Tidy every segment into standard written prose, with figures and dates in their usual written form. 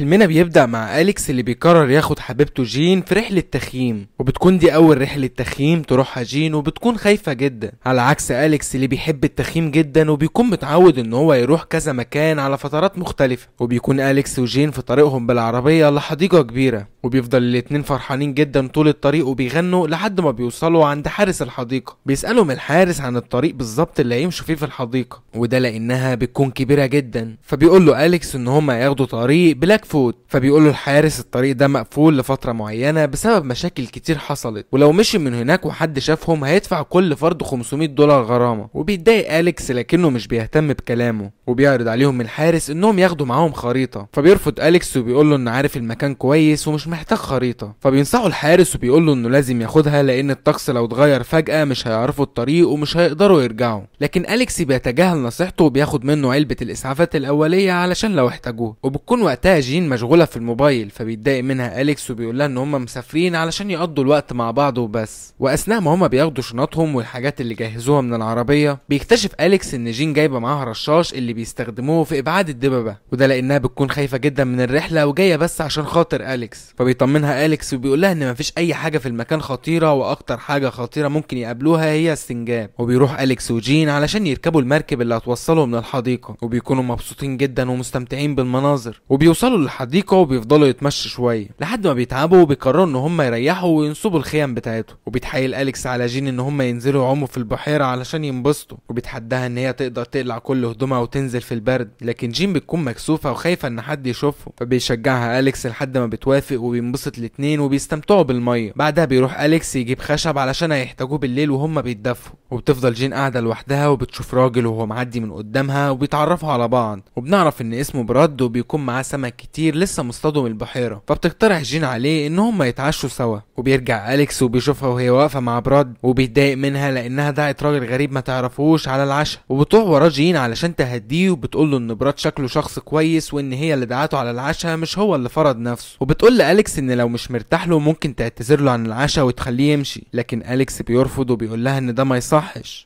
فيلمنا بيبدأ مع أليكس اللي بيقرر ياخد حبيبته جين في رحلة تخييم، وبتكون دي أول رحلة تخييم تروحها جين، وبتكون خايفة جدا على عكس أليكس اللي بيحب التخييم جدا وبيكون متعود إن هو يروح كذا مكان على فترات مختلفة. وبيكون أليكس وجين في طريقهم بالعربية لحديقة كبيرة، وبيفضل الاتنين فرحانين جدا طول الطريق وبيغنوا لحد ما بيوصلوا عند حارس الحديقة. بيسألهم الحارس عن الطريق بالظبط اللي هيمشوا فيه في الحديقة، وده لأنها بتكون كبيرة جدا. فبيقول له أليكس إن هما ياخدوا طريق بلاك فوت، فبيقول له الحارس الطريق ده مقفول لفترة معينة بسبب مشاكل كتير حصلت، ولو مشي من هناك وحد شافهم هيدفع كل فرد $500 غرامة. وبيتضايق أليكس لكنه مش بيهتم بكلامه، وبيعرض عليهم الحارس إنهم ياخدوا معاهم خريطة. فبيرفض أليكس وبيقول له إن عارف المكان كويس ومش محتاج خريطة. فبينصحه الحارس وبيقول له إنه لازم ياخدها لأن الطقس لو اتغير فجأة مش هيعرفوا الطريق ومش هيقدروا يرجعوا. لكن أليكس بيتجاهل نصيحته وبياخد منه علبة الإسعافات الأولية علشان لو احتاجوه. وبتكون وقتها جين مشغولة في الموبايل، فبيتضايق منها أليكس وبيقول لها إن هما مسافرين علشان يقضوا الوقت مع بعض وبس. وأثناء ما هما بياخدوا شنطهم والحاجات اللي جهزوها من العربية، بيكتشف أليكس إن جين جايبة معاها رشاش اللي بيستخدموه في إبعاد الدببة، وده لأنها بتكون خايفة جدا من الرحلة وجاية بس عشان خاطر أليكس. فبيطمنها أليكس وبيقول لها إن مفيش أي حاجة في المكان خطيرة، وأكتر حاجة خطيرة ممكن يقابلوها هي السنجاب. وبيروح أليكس وجين علشان يركبوا المركب اللي هتوصلهم للحديقة، وبيكونوا مبسوطين جدا ومستمتعين بالمناظر. وبيوصلوا للحديقة وبيفضلوا يتمشوا شوية لحد ما بيتعبوا، وبيقرروا ان هم يريحوا وينصبوا الخيم بتاعتهم. وبيتحايل أليكس على جين ان هم ينزلوا يعوموا في البحيرة علشان ينبسطوا، وبيتحداها ان هي تقدر تقلع كل هدومها وتنزل في البرد، لكن جين بتكون مكسوفة وخايفة ان حد يشوفهم. فبيشجعها أليكس لحد ما بتوافق، وبينبسط الاتنين وبيستمتعوا بالمية. بعدها بيروح أليكس يجيب خشب علشان هيحتاجوه بالليل وهم بيتدفوا. وبتفضل جين قاعدة لوحدها وبتشوف راجل وهو معدي من قدامها، وبيتعرفوا على بعض، وبنعرف ان اسمه براد وبيكون معاه سمك كتير لسه مصطاده من البحيرة. فبتقترح جين عليه ان هم يتعشوا سوا. وبيرجع أليكس وبيشوفها وهي واقفة مع براد، وبيتضايق منها لانها دعت راجل غريب ما تعرفوش على العشاء. وبتروح وراه جين علشان تهديه، وبتقول له ان براد شكله شخص كويس وان هي اللي دعته على العشاء مش هو اللي فرض نفسه. وبتقول لأليكس ان لو مش مرتاح له ممكن تعتذر له عن العشاء وتخليه يمشي، لكن أليكس بيرفض وبيقول لها ان ده ما يصحش.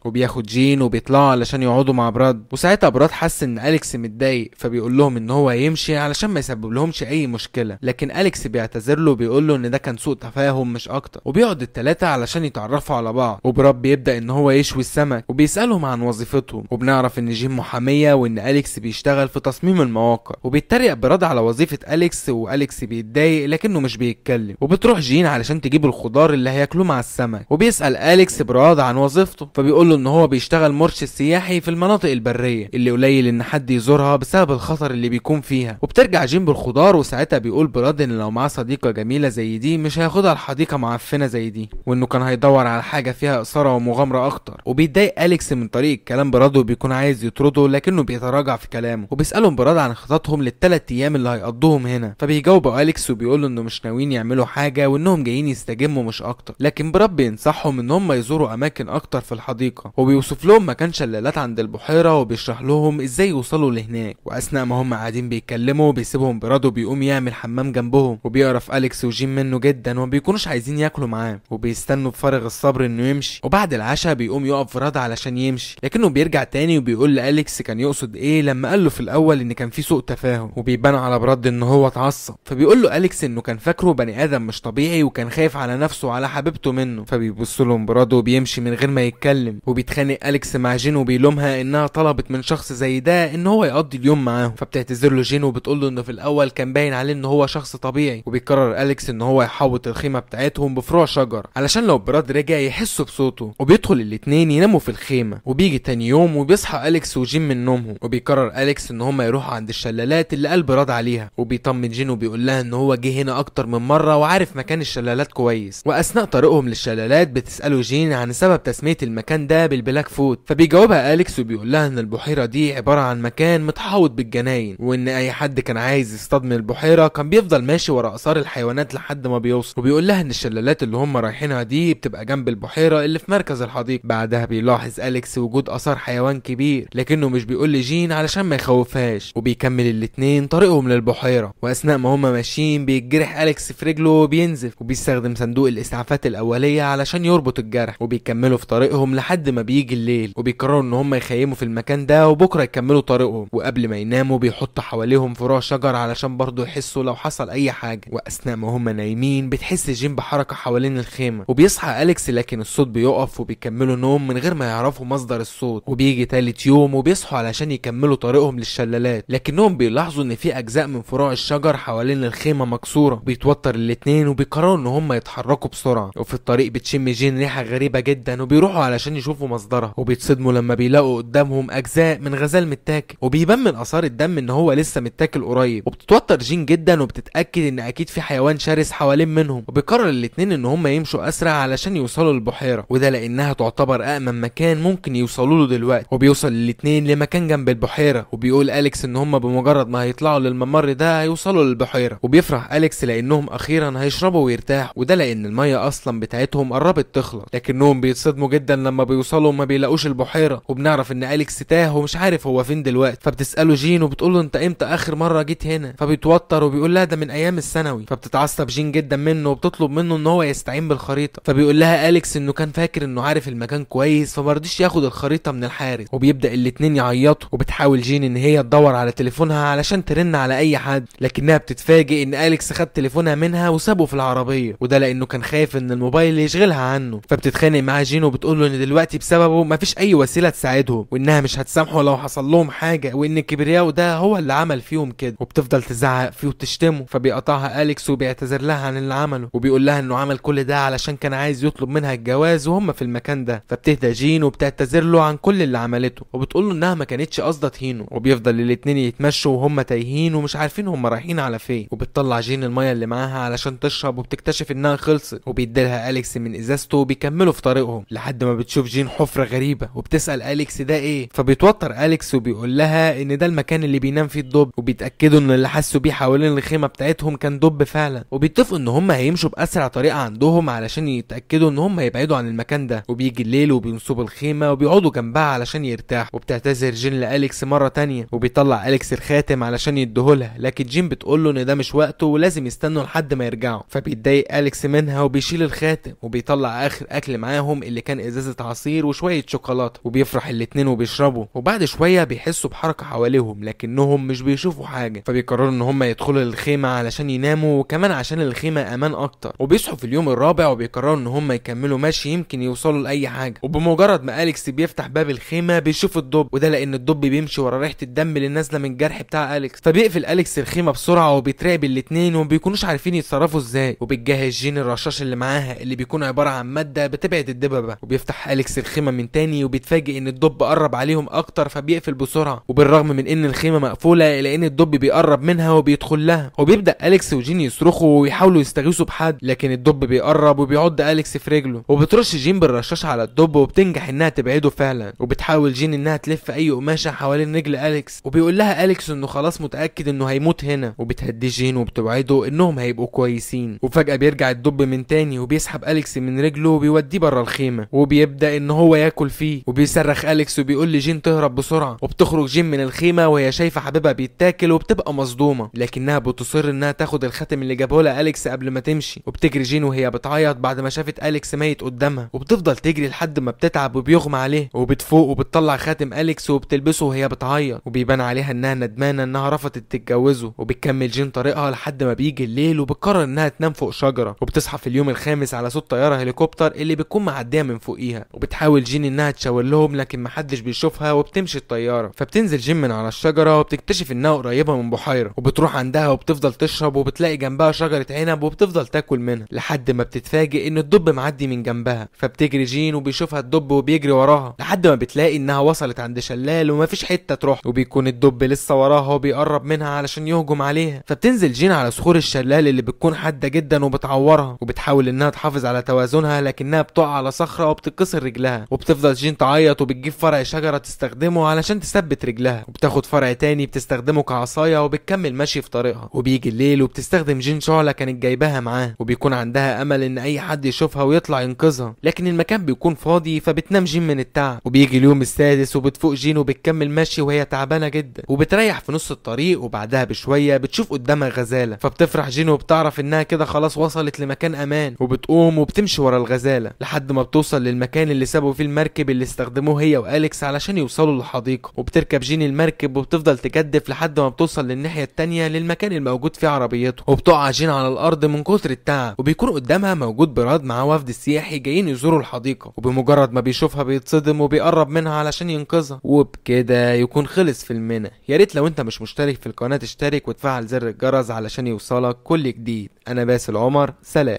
وبياخد جين وبيطلعوا علشان يقعدوا مع براد. وساعتها براد حس ان أليكس متضايق، فبيقول لهم ان هو يمشي علشان ما يسبب لهمش اي مشكله، لكن أليكس بيعتذر له وبيقول له ان ده كان سوء تفاهم مش اكتر. وبيقعد الثلاثه علشان يتعرفوا على بعض. وبراد بيبدا ان هو يشوي السمك وبيسالهم عن وظيفتهم، وبنعرف ان جين محاميه وان أليكس بيشتغل في تصميم المواقع. وبيتريق براد على وظيفه أليكس، وأليكس بيتضايق لكنه مش بيتكلم. وبتروح جين علشان تجيب الخضار اللي هياكلوه مع السمك، وبيسال أليكس براد عن وظيفته، فبيقول له ان هو بيشتغل مرشد سياحي في المناطق البريه اللي قليل ان حد يزورها بسبب الخطر اللي بيكون فيها. وبترجع جين بالخضار، وساعتها بيقول براد ان لو معاه صديقه جميله زي دي مش هياخدها الحديقه معفنه زي دي، وانه كان هيدور على حاجه فيها اثاره ومغامره اكتر. وبيتضايق أليكس من طريقه كلام براد وبيكون عايز يطرده لكنه بيتراجع في كلامه. وبيسالهم براد عن خططهم للثلاث ايام اللي هيقضوهم هنا، فبيجاوبوا أليكس وبيقولوا انه مش ناويين يعملوا حاجه وانهم جايين يستجموا مش اكتر. لكن براد بينصحهم ان هم يزوروا اماكن اكتر في الحديقه، وبيوصف لهم مكان شلالات عند البحيره وبيشرح لهم ازاي يوصلوا لهناك. واثناء ما هم قاعدين بيتكلموا بيسيبهم براد وبيقوم يعمل حمام جنبهم. وبيقرف أليكس وجين منه جدا وما بيكونوش عايزين ياكلوا معاه، وبيستنوا بفارغ الصبر انه يمشي. وبعد العشاء بيقوم يقف براد علشان يمشي، لكنه بيرجع تاني وبيقول لأليكس كان يقصد ايه لما قال له في الاول ان كان في سوء تفاهم. وبيبان على براد ان هو اتعصب، فبيقول له أليكس انه كان فاكره بني ادم مش طبيعي وكان خايف على نفسه وعلى حبيبته منه. فبيبص لهم براد وبيمشي من غير ما يتكلم. وبيتخانق أليكس مع جين وبيلومها انها طلبت من شخص زي ده ان هو يقضي اليوم معاهم. فبتعتذر له جين وبتقول له انه في الاول كان باين عليه ان هو شخص طبيعي. وبيقرر أليكس ان هو يحوط الخيمه بتاعتهم بفروع شجر علشان لو براد رجع يحسوا بصوته. وبيدخل الاتنين يناموا في الخيمه. وبيجي تاني يوم وبيصحى أليكس وجين من نومهم، وبيقرر أليكس ان هم يروحوا عند الشلالات اللي قال براد عليها. وبيطمن جين وبيقول لها ان هو جه هنا اكتر من مره وعارف مكان الشلالات كويس. واثناء طريقهم للشلالات بتساله جين عن سبب تسميه المكان ده بالبلاك فوت، فبيجاوبها أليكس وبيقول لها ان البحيره دي عباره عن مكان متحوط بالجناين، وان اي حد كان عايز يصطاد من البحيره كان بيفضل ماشي ورا اثار الحيوانات لحد ما بيوصل. وبيقول لها ان الشلالات اللي هم رايحينها دي بتبقى جنب البحيره اللي في مركز الحديقه. بعدها بيلاحظ أليكس وجود اثار حيوان كبير، لكنه مش بيقول لجين علشان ما يخوفهاش. وبيكمل الاتنين طريقهم للبحيره. واثناء ما هم ماشيين بيتجرح أليكس في رجله وبينزف، وبيستخدم صندوق الاسعافات الاوليه علشان يربط الجرح. وبيكملوا في طريقهم لحد ما بيجي الليل، وبيقرروا ان هم يخيموا في المكان ده وبكره يكملوا طريقهم. وقبل ما يناموا بيحطوا حواليهم فروع شجر علشان برضه يحسوا لو حصل اي حاجه. واثناء ما هم نايمين بتحس جين بحركه حوالين الخيمه، وبيصحى أليكس لكن الصوت بيقف وبيكملوا نوم من غير ما يعرفوا مصدر الصوت. وبيجي تالت يوم وبيصحوا علشان يكملوا طريقهم للشلالات، لكنهم بيلاحظوا ان في اجزاء من فروع الشجر حوالين الخيمه مكسوره. بيتوتر الاتنين وبيقرروا ان هم يتحركوا بسرعه. وفي الطريق بتشم جين ريحه غريبه جدا وبيروحوا علشان يشوفوا مصدرها، وبيتصدموا لما بيلاقوا قدامهم اجزاء من غزال متاكل، وبيبان من اثار الدم ان هو لسه متاكل قريب. وبتتوتر جين جدا وبتتاكد ان اكيد في حيوان شرس حوالين منهم. وبيقرر الاتنين ان هم يمشوا اسرع علشان يوصلوا للبحيره، وده لانها تعتبر امن مكان ممكن يوصلوا له دلوقتي. وبيوصل الاتنين لمكان جنب البحيره، وبيقول أليكس ان هم بمجرد ما هيطلعوا للممر ده هيوصلوا للبحيره. وبيفرح أليكس لانهم اخيرا هيشربوا ويرتاحوا، وده لان الميه اصلا بتاعتهم قربت تخلص. لكنهم بيتصدموا جدا لما بيوصلوا وما بيلاقوش البحيره. وبنعرف ان أليكس تاه ومش عارف هو فين دلوقتي. فبتساله جين وبتقول له انت امتى اخر مره جيت هنا؟ فبيتوتر وبيقول لها ده من ايام الثانوي. فبتتعصب جين جدا منه وبتطلب منه ان هو يستعين بالخريطه. فبيقول لها أليكس انه كان فاكر انه عارف المكان كويس فمرضيش ياخد الخريطه من الحارس. وبيبدا الاتنين يعيطوا، وبتحاول جين ان هي تدور على تليفونها علشان ترن على اي حد، لكنها بتتفاجئ ان أليكس خد تليفونها منها وسابه في العربيه، وده لانه كان خايف ان الموبايل يشغلها عنه. فبتتخانق مع جين وبتقول له ان دلوقتي بسببه مفيش اي وسيله تساعدهم، وانها مش هتسامحه لو حصل لهم حاجه، وان الكبرياء ده هو اللي عمل فيهم كده. وبتفضل تزعق فيه وتشتمه. فبيقطعها أليكس وبيعتذر لها عن اللي عمله، وبيقول لها انه عمل كل ده علشان كان عايز يطلب منها الجواز وهم في المكان ده. فبتهدى جين وبتعتذر له عن كل اللي عملته، وبتقول له انها ما كانتش قصده تهينه. وبيفضل الاتنين يتمشوا وهم تايهين ومش عارفين هم رايحين على فين. وبتطلع جين الميه اللي معاها علشان تشرب، وبتكتشف انها خلصت. وبيديلها أليكس من ازازته وبيكملوا في طريقهم لحد ما بتشوف جين حفره غريبه، وبتسال أليكس ده ايه. فبيتوتر أليكس وبيقول لها ان ده المكان اللي بينام فيه الدب. وبيتاكدوا ان اللي حسوا بيه حوالين الخيمه بتاعتهم كان دب فعلا. وبيتفقوا ان هم هيمشوا باسرع طريقه عندهم علشان يتاكدوا ان هم يبعدوا عن المكان ده. وبيجي الليل وبينصبوا الخيمه وبيقعدوا جنبها علشان يرتاحوا. وبتعتذر جين لأليكس مره تانية، وبيطلع أليكس الخاتم علشان يديهولها، لكن جين بتقول له ان ده مش وقته ولازم يستنوا لحد ما يرجعوا. فبيتضايق أليكس منها وبيشيل الخاتم. وبيطلع اخر اكل معاهم اللي كان ازازه عصير وشويه شوكولاته. وبيفرح الاتنين وبيشربوا. وبعد شويه بيحسوا بحركه حواليهم لكنهم مش بيشوفوا حاجه. فبيقرروا ان هم يدخلوا للخيمه علشان يناموا، وكمان عشان الخيمه امان اكتر. وبيصحوا في اليوم الرابع وبيقرروا ان هم يكملوا ماشي يمكن يوصلوا لاي حاجه. وبمجرد ما أليكس بيفتح باب الخيمه بيشوف الدب، وده لان الدب بيمشي ورا ريحه الدم اللي نازله من الجرح بتاع أليكس. فبيقفل أليكس الخيمه بسرعه وبيتراقب الاتنين وما بيكونوش عارفين يتصرفوا ازاي. وبتجهز جين الرشاش اللي معاها اللي بيكون عباره عن ماده بتبعد الدببه. وبيفتح أليكس الخيمه من تاني وبيتفاجئ ان الدب قرب عليهم اكتر فبيقفل بسرعه. وبالرغم من ان الخيمه مقفوله الا ان الدب بيقرب منها وبيدخل لها. وبيبدا أليكس وجين يصرخوا ويحاولوا يستغيثوا بحد، لكن الدب بيقرب وبيعض أليكس في رجله. وبترش جين بالرشاش على الدب وبتنجح انها تبعده فعلا. وبتحاول جين انها تلف اي قماشه حوالين رجل أليكس، وبيقول لها أليكس انه خلاص متاكد انه هيموت هنا. وبتهدي جين وبتوعده انهم هيبقوا كويسين. وفجاه بيرجع الدب من تاني وبيسحب أليكس من رجله وبيوديه بره الخيمه، وبيبدا ان هو ياكل فيه. وبيصرخ أليكس وبيقول لجين تهرب بسرعه. وبتخرج جين من الخيمه وهي شايفه حبيبها بيتاكل وبتبقى مصدومه، لكنها بتصر انها تاخد الخاتم اللي جابه لها أليكس قبل ما تمشي. وبتجري جين وهي بتعيط بعد ما شافت أليكس ميت قدامها. وبتفضل تجري لحد ما بتتعب وبيغمى عليه. وبتفوق وبتطلع خاتم أليكس وبتلبسه وهي بتعيط. وبيبان عليها انها ندمانه انها رفضت تتجوزه. وبتكمل جين طريقها لحد ما بيجي الليل وبتقرر انها تنام فوق شجره. وبتصحى في اليوم الخامس على صوت طياره هليكوبتر اللي بتكون معديه من فوقيها. وبتحاول جين انها تشاور لهم لكن محدش بيشوفها. وبتمشي الطياره. فبتنزل جين من على الشجره وبتكتشف انها قريبه من بحيره. وبتروح عندها وبتفضل تشرب. وبتلاقي جنبها شجره عنب وبتفضل تاكل منها لحد ما بتتفاجئ ان الدب معدي من جنبها. فبتجري جين وبيشوفها الدب وبيجري وراها لحد ما بتلاقي انها وصلت عند شلال ومفيش حته تروح. وبيكون الدب لسه وراها وبيقرب منها علشان يهجم عليها. فبتنزل جين على صخور الشلال اللي بتكون حاده جدا وبتعورها. وبتحاول انها تحافظ على توازنها لكنها بتقع على صخره وبتتكسر رجلها. وبتفضل جين تعيط وبتجيب فرع شجره تستخدمه علشان تثبت رجلها. وبتاخد فرع تاني بتستخدمه كعصايه وبتكمل ماشي في طريقها. وبيجي الليل وبتستخدم جين شعله كانت جايباها معاه. وبيكون عندها امل ان اي حد يشوفها ويطلع ينقذها، لكن المكان بيكون فاضي فبتنام جين من التعب. وبيجي اليوم السادس وبتفوق جين وبتكمل ماشي وهي تعبانه جدا. وبتريح في نص الطريق. وبعدها بشويه بتشوف قدامها غزاله. فبتفرح جين وبتعرف انها كده خلاص وصلت لمكان امان. وبتقوم وبتمشي ورا الغزاله لحد ما بتوصل للمكان اللي سابوا فيه المركب اللي استخدموه هي وأليكس علشان يوصلوا للحديقه. وبتركب جين المركب وبتفضل تجدف لحد ما بتوصل للناحيه الناحية التانية للمكان الموجود فيه عربيته، وبتقع جين على الارض من كتر التعب، وبيكون قدامها موجود براد مع وفد سياحي جايين يزوروا الحديقة، وبمجرد ما بيشوفها بيتصدم وبيقرب منها علشان ينقذها. وبكده يكون خلص فيلمنا. يا ريت لو انت مش مشترك في القناة تشترك وتفعل زر الجرس علشان يوصلك كل جديد. انا باسل عمر، سلام.